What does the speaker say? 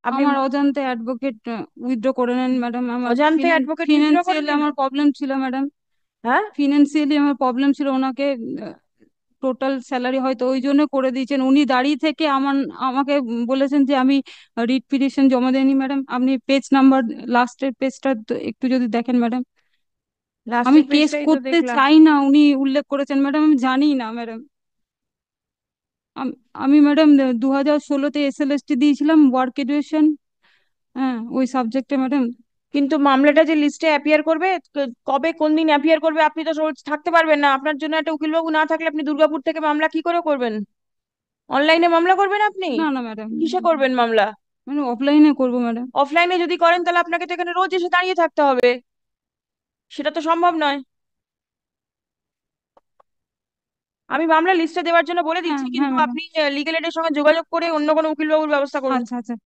আপনি আমার অজান্তে অ্যাডভোকেট উইথড্র করে নেন ম্যাডাম। আমার অজান্তে অ্যাডভোকেট উইথড্র করে ফিনান্সিয়ালি নিল? আমার প্রবলেম ছিল ম্যাডাম। হ্যাঁ। ফিনান্সিয়ালি আমার প্রবলেম ছিল, ওনাকে টোটাল স্যালারি হয়তো ওই জন্য করে দিয়েছেন। উনি দাঁড়িয়ে থেকে আমাকে বলেছেন যে আমি রিট পিটিশন জমা দেয়নি ম্যাডাম। আপনি পেজ নাম্বার, লাস্টের পেজটা একটু যদি দেখেন ম্যাডাম। আমি লাস্টের কেস পেজটাই তো করতে দেখলাম। চাই না, উনি উল্লেখ করেছেন ম্যাডাম, আমি জানি না ম্যাডাম। আমি ম্যাডাম 2016-তে এসএলএসটি দিয়েছিলাম, ওয়ার্ক এডুকেশন, হ্যাঁ ওই সাবজেক্টে ম্যাডাম। কিন্তু মামলাটা যে লিস্টে অ্যাপিয়ার করবে, কবে কোন দিন অ্যাপিয়ার করবে আপনি তো রোজ থাকতে পারবেন না। আপনার জন্য একটা উকিলবাবু না থাকলে আপনি দুর্গাপুর থেকে মামলা কি করে করবেন? অনলাইনে মামলা করবেন আপনি? না না ম্যাডাম, কিসে করবেন মামলা? মানে অফলাইনে করবো ম্যাডাম। অফলাইনে যদি করেন তাহলে আপনাকে তো এখানে রোজ এসে দাঁড়িয়ে থাকতে হবে। সেটা তো সম্ভব নয়। আমি মামলা লিস্টে দেওয়ার জন্য বলে হ্যাঁ দিচ্ছি, হ্যাঁ কিন্তু ম্যাডাম। আপনি লিগ্যাল এডের সঙ্গে যোগাযোগ করে অন্য কোনো উকিলবাবুর ব্যবস্থা করুন। আচ্ছা আচ্ছা।